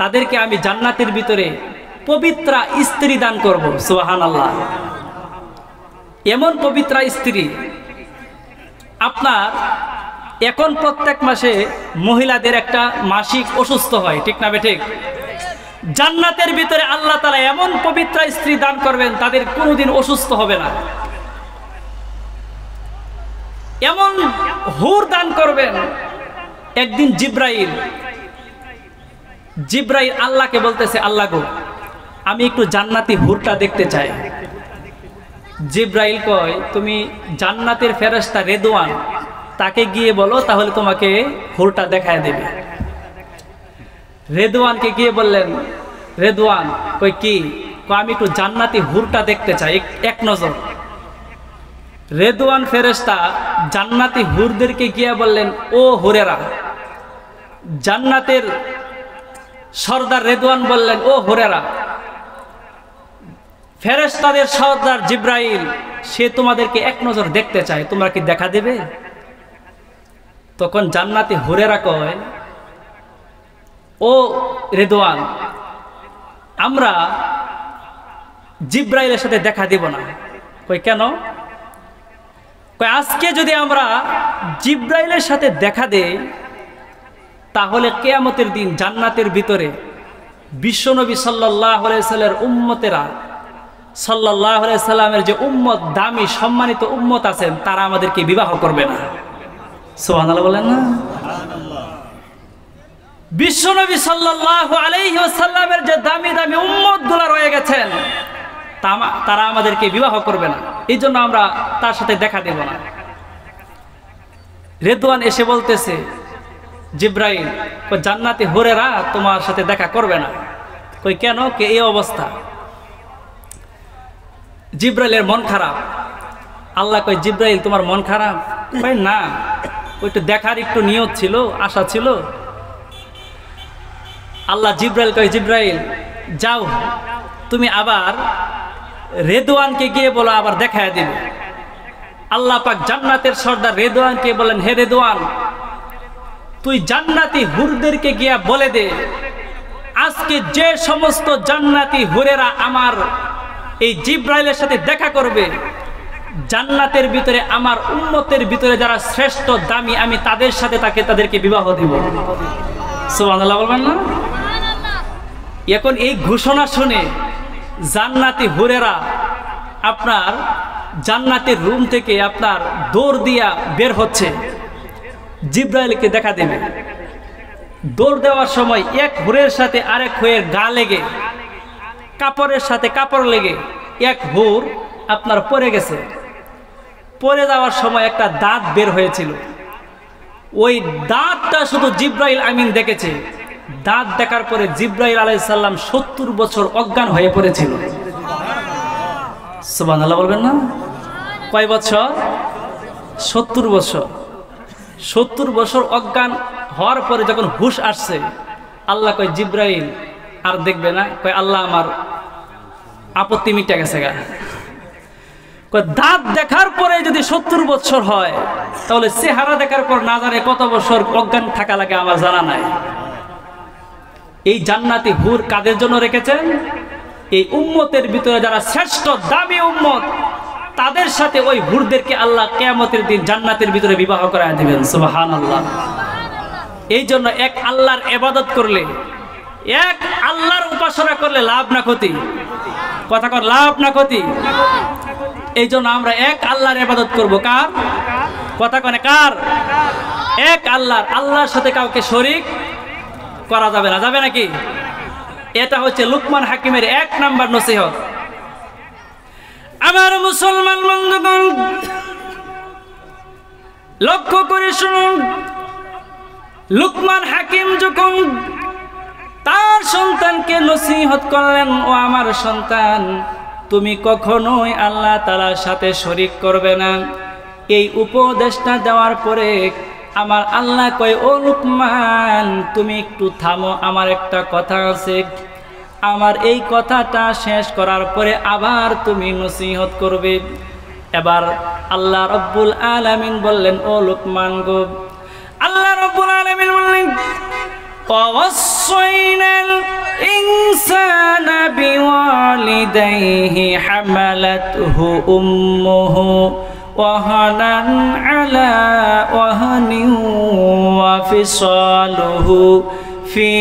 তাদেরকে আমি জান্নাতের ভিতরে পবিত্র স্ত্রী দান করব। সুবহানাল্লাহ। এমন পবিত্র স্ত্রী, আপনার এখন প্রত্যেক মাসে মহিলাদের একটা মাসিক অসুস্থ হয়, ঠিক না বেঠিক? জান্নাতের ভিতরে আল্লাহ তাআলা এমন পবিত্র স্ত্রী দান করবেন, তাদের কোনোদিন অসুস্থ হবে না। এমন হুর দান করবেন। একদিন জিব্রাইল আল্লাহকে বলতেছে, আল্লাহ গো, আমি একটু জান্নাতি হুরটা দেখতে চাই। জিব্রাইল কয়, তুমি জান্নাতের ফেরেশতা রেদওয়ান, তাকে গিয়ে বলো, তাহলে তোমাকে হুরটা দেখায় দেবে। রেদওয়ানকে গিয়ে বললেন, রেদওয়ান কই কি? আমি একটু জান্নাতি হুরটা দেখতে চাই, এক নজর। রেদওয়ান ফেরেশতা জান্নাতি হুরদেরকে গিয়ে বললেন, ও হুরেরা। জান্নাতের সর্দার রেদওয়ান বললেন, ও হুরেরা, ফেরেশতাদের সর্দার জিব্রাইল সে তোমাদেরকে এক নজর দেখতে চায়, তোমরা কি দেখা দেবে? তখন জান্নাতি হুরেরা কয়, ও রেদওয়ান, আমরা জিব্রাইলের সাথে দেখা দেব না। কই কেন? কই আজকে যদি আমরা জিব্রাইলের সাথে দেখা দেই, তাহলে কিয়ামতের দিন জান্নাতের ভিতরে বিশ্বনবী সাল্লাল্লাহু আলাইহি সাল্লামের উম্মতেরা, সাল্লাল্লাহু আলাইহি সাল্লামের যে উম্মত, দামি সম্মানিত উম্মত আছেন, তারা আমাদেরকে বিবাহ করবে না। সুবহানাল্লাহ বলেন না? বিশ্বনবী সাল্লাল্লাহু আলাইহি ওয়াসাল্লামের যে দামি দামি উম্মতগুলো রয়ে গেছেন, তারা আমাদেরকে বিবাহ করবে না। এই জন্য আমরা তার সাথে দেখা দেব না। রেদওয়ান এসে বলতেছে, জিব্রাইল, জান্নাতি হুরেরা তোমার সাথে দেখা করবে না। কই কেন? কে এই অবস্থা? জিব্রাইলের মন খারাপ। আল্লাহ কই, জিব্রাইল তোমার মন খারাপ? কই না, ওইটা দেখার একটু নিয়ত ছিল, আশা ছিল। আল্লাহ জিব্রাইল কই, জিব্রাইল যাও, তুমি আবার রেদওয়ানকে গিয়ে বলো, আবার দেখায় দিবে। আল্লাহ পাক জান্নাতের সর্দার রেদওয়ানকে বলেন, হে রেদওয়ান, তুই জান্নাতি হুরদেরকে গিয়া বলে দে, আজকে যে সমস্ত জান্নাতি হুরেরা আমার এই জিব্রাইলের সাথে দেখা করবে, জান্নাতের ভিতরে আমার উম্মতের ভিতরে যারা শ্রেষ্ঠ দামি, আমি তাদের সাথে তাদেরকে বিবাহ দিব। সুবহানাল্লাহ বলবেন না? এখন এই ঘোষণা শুনে জান্নাতি হুরেরা আপনার জান্নাতের রুম থেকে আপনার দৌড় দিয়া বের হচ্ছে, জিব্রাইলকে দেখা দেবে। দৌড় দেওয়ার সময় এক হুরের সাথে আরেক হুরের গা লেগে, কাপড়ের সাথে কাপড় লেগে এক হুর আপনার পড়ে গেছে। পড়ে যাওয়ার সময় একটা দাঁত বের হয়েছিল। ওই দাঁতটা শুধু জিব্রাইল আমিন দেখেছে। দাঁত দেখার পরে জিব্রাইল আলাইহিস সালাম 70 বছর অজ্ঞান হয়ে পড়েছিল। সুবহানাল্লাহ বলবেন না? কয় বছর? 70 বছর। 70 বছর অজ্ঞান হওয়ার পরে যখন হুশ আসছে, আল্লাহ কয়, জিব্রাইল আর দেখবে না? কয়, আল্লাহ আমার আপত্তি মিটে গেছে গা। কয়, দাঁত দেখার পরে যদি 70 বছর হয়, তাহলে চেহারা দেখার পর না জানে কত বছর অজ্ঞান থাকা লাগে, আমার জানা নাই। এই জান্নাতি হুর কাদের জন্য রেখেছেন? এই উম্মতের ভিতরে যারা শ্রেষ্ঠ দামি উম্মত, তাদের সাথে ওই হুরদেরকে আল্লাহ কিয়ামতের দিন জান্নাতের ভিতরে বিবাহ করায় দিবেন। সুবহানাল্লাহ। এই জন্য এক আল্লাহর ইবাদত করলে, এক আল্লাহর উপাসনা করলে লাভ না ক্ষতি? কথা কর, লাভ না ক্ষতি? এই জন্য আমরা এক আল্লাহর ইবাদত করব। কার? কথা কনে কার? এক আল্লাহর। আল্লাহর সাথে কাউকে শরীক করা যাবে না। যাবে নাকি? এটা হচ্ছে লুকমান হাকিমের 1 নাম্বার নসিহত। আমার মুসলমান বন্ধুগণ, লক্ষ্য করে শুনুন, লুকমান হাকিম যখন তার সন্তানকে নসিহত করলেন, ও আমার সন্তান, তুমি কখনোই আল্লাহ তাআলার সাথে শরীক করবে না। এই উপদেশটা দেওয়ার পরে আমার আল্লাহ কয়, ও লুকমান, তুমি একটু থামো, আমার একটা কথা আছে। আমার এই কথাটা শেষ করার পরে আবার তুমি নসিহত করবে। এবার আল্লাহ রব্বুল আলামিন বললেন, ও লুকমান গো, আল্লাহ রব্বুল আলামিন বললেন, ووصينا الإنسان بوالديه حملته أمه وهنا على وهن وفصاله في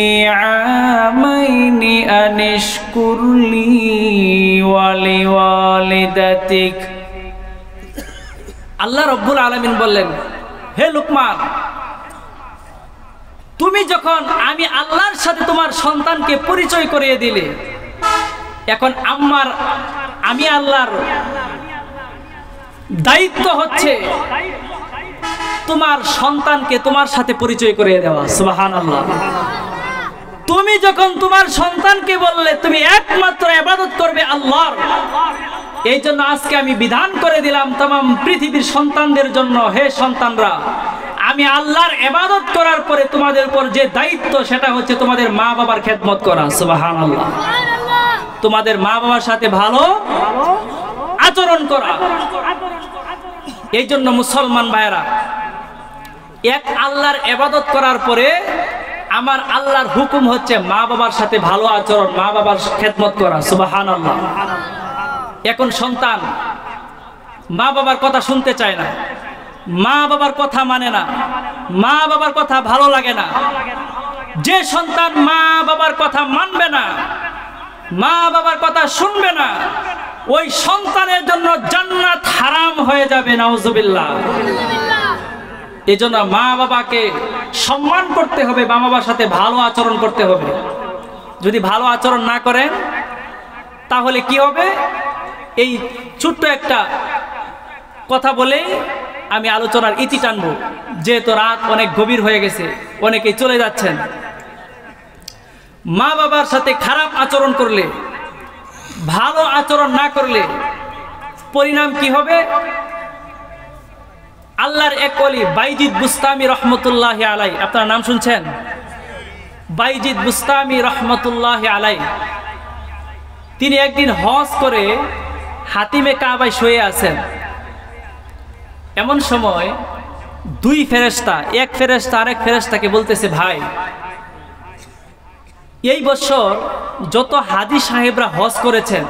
عامين أن اشكر لي ولوالدتك আল্লাহ রব্বুল আলামিন বললেন, হে লুকমান, তুমি যখন আমি আল্লাহর সাথে তোমার সন্তানকে পরিচয় করিয়ে দিলে, এখন আমি আল্লাহর দায়িত্ব হচ্ছে তোমার সন্তানকে তোমার সাথে পরিচয় করিয়ে দেওয়া। সুবহানাল্লাহ। তুমি যখন তোমার সন্তানকে বললে তুমি একমাত্র ইবাদত করবে আল্লাহর, এই জন্য আজকে আমি বিধান করে দিলাম तमाम পৃথিবীর সন্তানদের জন্য, হে সন্তানরা, আমি আল্লাহর ইবাদত করার পরে তোমাদের উপর যে দায়িত্ব সেটা হচ্ছে তোমাদের মা বাবার খেদমত করা। সুবহানাল্লাহ। তোমাদের মা বাবার সাথে ভালো আচরণ করা। এই জন্য মুসলমান ভাইরা, এক আল্লাহর ইবাদত করার পরে আমার আল্লাহর হুকুম হচ্ছে মা বাবার সাথে ভালো আচরণ, মা বাবার খেদমত করা। সুবহানাল্লাহ। এখন সন্তান মা বাবার কথা শুনতে চায় না, মা বাবার কথা মানে না, মা বাবার কথা ভালো লাগে না। যে সন্তান মা বাবার কথা মানবে না, মা বাবার কথা শুনবে না, ওই সন্তানের জন্য জান্নাত হারাম হয়ে যাবে। নাউজুবিল্লাহ। এই জন্য মা বাবাকে সম্মান করতে হবে, মা বাবার সাথে ভালো আচরণ করতে হবে। যদি ভালো আচরণ না করেন তাহলে কি হবে? এই ছোট্ট একটা কথা বলে আমি আলোচনার ইতি টানবো, যেহেতু রাত অনেক গভীর হয়ে গেছে, অনেকেই চলে যাচ্ছেন। মা বাবার সাথে খারাপ আচরণ করলে, ভালো আচরণ না করলে পরিণাম কি হবে? আল্লাহর এক ওলি বাইজিদ বুস্তামি রহমতুল্লাহি আলাই, আপনারা নাম শুনছেন? বাইজিদ বুস্তামি রহমতুল্লাহি আলাই, তিনি একদিন হজ করে হাতিমে কাবায় শুয়ে আছেন। এমন সময় দুই ফেরেশতা, এক ফেরেশতা আরেক ফেরেশতাকে বলতেছে, ভাই, এই বছর যত হাজী সাহেবরা হজ করেছেন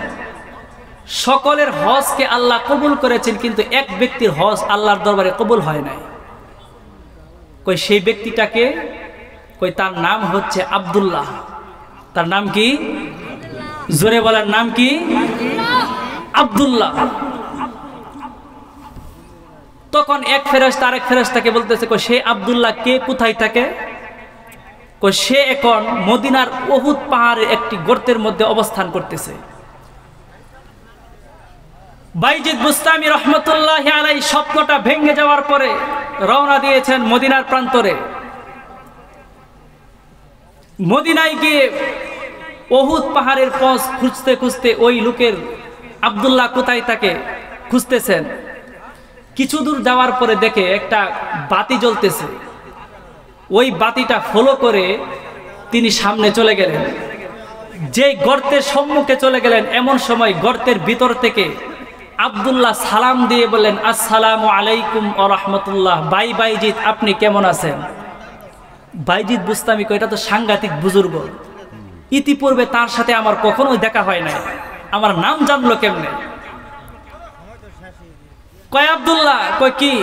সকলের হজকে আল্লাহ কবুল করেছেন, কিন্তু এক ব্যক্তির হজ আল্লাহর দরবারে কবুল হয় নাই। কই সেই ব্যক্তিটাকে? কই তার নাম হচ্ছে আব্দুল্লাহ। তার নাম কি? জোরে বলার নাম কি? আব্দুল্লাহ। তখন এক ফেরেশতা আরেক ফেরেশতাকে বলতেছে, কই সে আব্দুল্লাহ কে, কোথায় থাকে? কই সে এখন মদিনার উহুদ পাহাড়ের একটি গর্তের মধ্যে অবস্থান করতেছে। বাইজিদ বুস্তামি রহমতুল্লাহি আলাইহি স্বপ্নটা ভেঙে যাওয়ার পরে রওনা দিয়েছেন মদিনার প্রান্তরে। মদিনায় গিয়ে উহুদ পাহাড়ের পথ খুঁজতে খুঁজতে ওই লোকের আব্দুল্লাহ কোথায় থাকে খুঁজতেছেন। কিছু দূর যাওয়ার পরে দেখে একটা বাতি জ্বলতেছে। ওই বাতিটা ফলো করে তিনি সামনে চলে গেলেন। যে গর্তের সম্মুখে চলে গেলেন, এমন সময় গর্তের ভিতর থেকে আব্দুল্লাহ সালাম দিয়ে বললেন, আসসালামু আলাইকুম ওয়া রাহমাতুল্লাহ। বাইজিদ, আপনি কেমন আছেন? বাইজিদ বুস্তামি কয়, এটা তো সাংঘাতিক বুজুর্গ, ইতিপূর্বে তার সাথে আমার কখনোই দেখা হয় নাই, আমার নাম জানলো কেমনে? কয় আব্দুল্লাহ, কয় কি?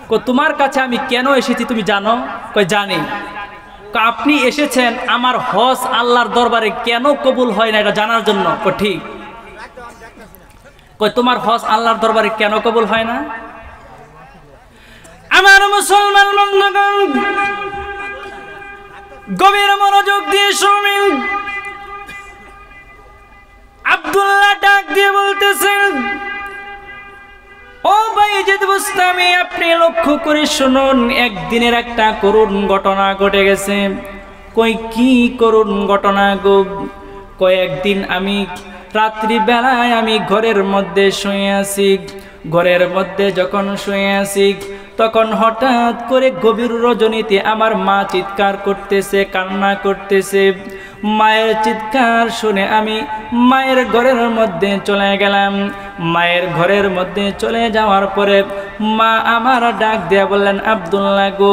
কয় তোমার কাছে আমি কেন এসেছি তুমি জানো? কয় জানি। আপনি এসেছেন আমার হজ আল্লাহর দরবারে কেন কবুল হয় না এটা জানার জন্য? কয় ঠিক। কয় তোমার হজ আল্লাহর দরবারে কেন কবুল হয় না? আমার মুসলমান বন্ধুগণ, গভীর মনোযোগ দিয়ে শুনুন। আব্দুল্লাহ ডাক দিয়ে বলতেছেন, ও বাইজিদ বুস্তামি, আপনি লক্ষ্য করে শুনুন, একদিনের একটা করুণ ঘটনা ঘটে গেছে। কই কি করুণ ঘটনা গো? কয়েকদিন আমি রাত্রি বেলায় আমি ঘরের মধ্যে শুয়ে আছি। ঘরের মধ্যে যখন শুয়ে আছি তখন হঠাৎ করে গভীর রজনীতে আমার মা চিৎকার করতেছে, কান্না করতেছে। মায়ের চিৎকার শুনে আমি মায়ের ঘরের মধ্যে চলে গেলাম। মায়ের ঘরের মধ্যে চলে যাওয়ার পরে মা আমার ডাক দিয়া বললেন, আব্দুল্লাহ গো,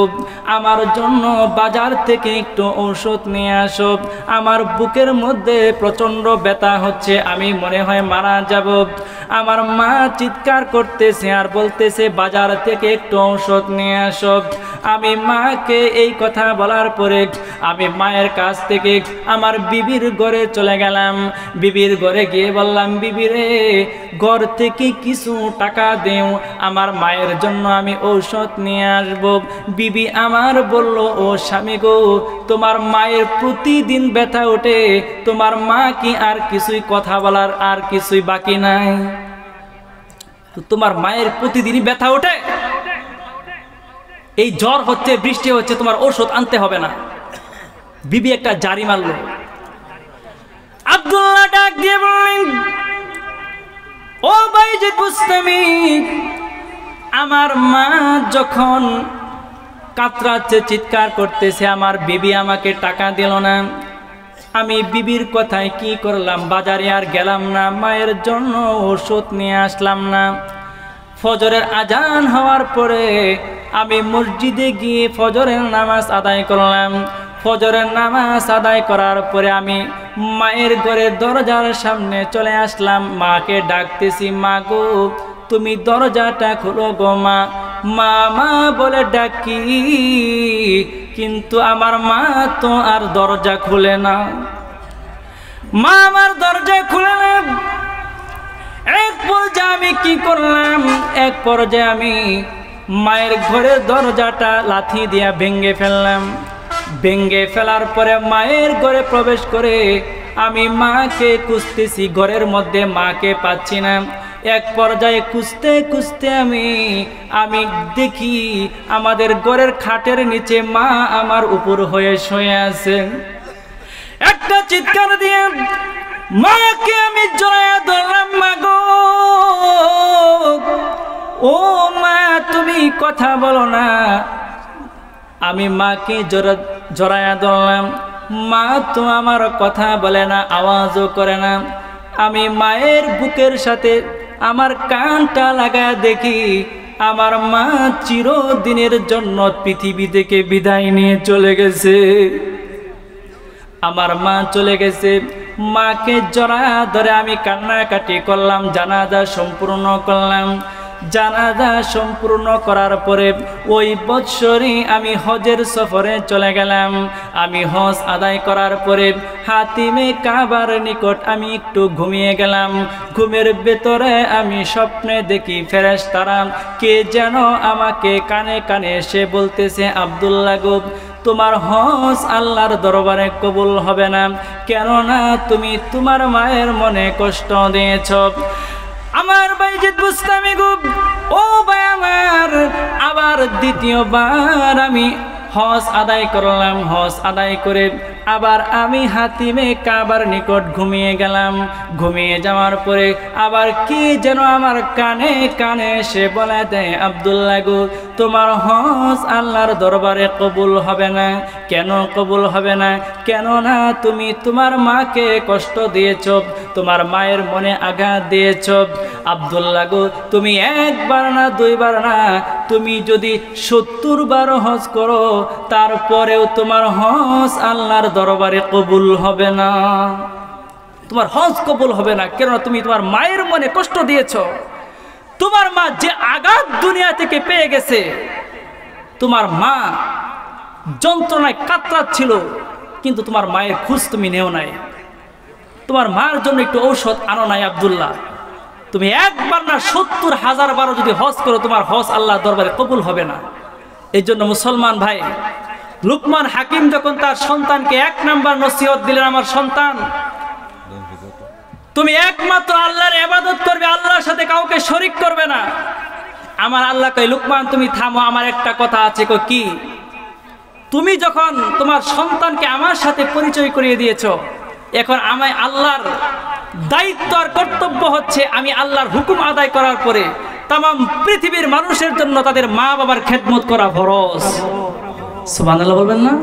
আমার জন্য বাজার থেকে একটু ঔষধ নিয়ে আসো, আমার বুকের মধ্যে প্রচন্ড ব্যথা হচ্ছে, আমি মনে হয় মারা যাব। আমার মা চিৎকার করতেছে আর বলতেছে, বাজার থেকে একটু ঔষধ নিয়ে আসো। আমি মাকে এই কথা বলার পরে আমি মায়ের কাছ থেকে আমার বিবির ঘরে চলে গেলাম। বিবির ঘরে গিয়ে বললাম, বিবি রে, ঘর থেকে কিছু টাকা দেও, আমার মায়ের জন্য আমি ঔষধ নিয়ে আসব। বিবি আমার বলল, ও স্বামী গো, তোমার মায়ের প্রতিদিন ব্যথা ওঠে, তোমার মা কি আর কিছুই কথা বলার আর কিছুই বাকি নাই? তোমার মায়ের প্রতিদিনই ব্যথা ওঠে, এই জ্বর হচ্ছে, বৃষ্টি হচ্ছে, তোমার ঔষধ আনতে হবে না। বিবি একটা জারি মারল। আব্দুল্লাহ ডাক দিয়ে বললেন, ও বাইজিদ বুস্তামি, আমার মা যখন কাতরাচ্ছে, চিৎকার করতেছে, আমার বিবি আমাকে টাকা দিল না, আমি বিবির কথায় কি করলাম, বাজারে আর গেলাম না, মায়ের জন্য ওষুধ নিয়ে আসলাম না। ফজরের আজান হওয়ার পরে আমি মসজিদে গিয়ে ফজরের নামাজ আদায় করলাম। ফজরের নামাজ আদায় করার পরে আমি মায়ের ঘরের দরজার সামনে চলে আসলাম। মাকে ডাকতেছি, মা গো, তুমি দরজাটা খোলো গো মা। মা মা বলে ডাকি, কিন্তু আমার মা তো আর দরজা খুলে না। মা আমার দরজা খুলে না। এক পর্যায়ে আমি কি করলাম, এক পর্যায়ে আমি মায়ের ঘরের দরজাটা লাথি দিয়া ভেঙে ফেললাম। ভেঙে ফেলার পরে মায়ের ঘরে প্রবেশ করে আমি মাকে খুঁজতেছি, ঘরের মধ্যে মাকে পাচ্ছি না। এক পর্যায়ে খুঁজতে খুঁজতে আমি দেখি আমাদের ঘরের খাটের নিচে মা আমার উপর হয়ে শুয়ে আছে। একটা চিৎকার দিয়ে মাকে আমি জড়ায়া ধরলাম, মা গো, ও মা, তুমি কথা বলো না। আমি মাকে জড়ায়া ধরলাম। মা তো আমার কথা বলে না, আওয়াজও করে না। আমি মায়ের বুকের সাথে আমার কানটা লাগায় দেখি আমার মা চিরদিনের জন্য পৃথিবী থেকে বিদায় নিয়ে চলে গেছে। আমার মা চলে গেছে। মাকে জড়ায়া ধরে আমি কান্নাকাটি করলাম, জানাজা সম্পূর্ণ করলাম। জানাজা সম্পূর্ণ করার পরে ওই বৎসরই আমি হজের সফরে চলে গেলাম। আমি হজ আদায় করার পরে হাতিমে কাবার নিকট আমি একটু ঘুমিয়ে গেলাম। ঘুমের ভেতরে আমি স্বপ্নে দেখি ফেরেশতারা কে যেন আমাকে কানে কানে এসে বলতেছে, আব্দুল্লাহ গো, তোমার হজ আল্লাহর দরবারে কবুল হবে না, কেননা তুমি তোমার মায়ের মনে কষ্ট দিয়েছ। আমার বাইজিদ বুস্তামি গো, ও ভাই আমার, আবার দ্বিতীয়বার আমি হজ আদায় করলাম। হজ আদায় করে আবার আমি হাতিমে কাবার নিকট ঘুমিয়ে গেলাম। ঘুমিয়ে যাওয়ার পরে আবার কি যেন আমার কানে কানে সে বলে দেয়, আব্দুল্লাহ গো, তোমার হজ আল্লাহর দরবারে কবুল হবে না। কেন কবুল হবে না? কেননা তুমি তোমার মাকে কষ্ট দিয়েছ, তোমার মায়ের মনে আঘাত দিয়েছ। আব্দুল্লাহ গো, তুমি একবার না দুইবার না, তুমি যদি 70 বার হজ করো, তারপরেও তোমার হজ আল্লাহর দরবারে কবুল হবে না। তোমার হজ কবুল হবে না, কেননা তুমি তোমার মায়ের মনে কষ্ট দিয়েছ। তোমার মা যে আঘাত দুনিয়া থেকে পেয়ে গেছে, তোমার মা যন্ত্রণায় কাতরাচ্ছিল, কিন্তু তোমার মায়ের খোঁজ তুমি নেও নাই। তোমার মার জন্য একটু ঔষধ আনো নাই। আব্দুল্লাহ, তুমি একবার না 70,000 বারও যদি হজ করো, তোমার হজ আল্লাহ দরবারে কবুল হবে না। এই জন্য মুসলমান ভাই, লুকমান হাকিম যখন তার সন্তানকে 1 নাম্বার নসিহত দিলেন, আমার সন্তান, তুমি একমাত্র আল্লাহর ইবাদত করবে, আল্লাহর সাথে কাউকে শরীক করবে না। আমার আল্লাহ কয়, লুকমান তুমি থামো, আমার একটা কথা আছে। কি? তুমি যখন তোমার সন্তানকে আমার সাথে পরিচয় করিয়ে দিয়েছ, এখন আমায় আল্লাহর দায়িত্ব আর কর্তব্য হচ্ছে, আমি আল্লাহর হুকুম আদায় করার পরে তামাম পৃথিবীর মানুষের জন্য তাদের মা বাবার খেদমত করা ফরজ। সুবহানাল্লাহ বলবেন না?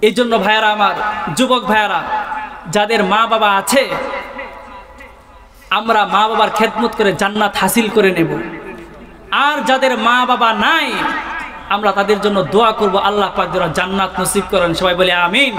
এই জন্য ভাইয়ারা, আমার যুবক ভাইয়ারা, যাদের মা বাবা আছে, আমরা মা বাবার খেদমত করে জান্নাত হাসিল করে নেব। আর যাদের মা বাবা নাই আমরা তাদের জন্য দোয়া করব, আল্লাহ পাক যেন জান্নাত নসিব করেন। সবাই বলে আমিন।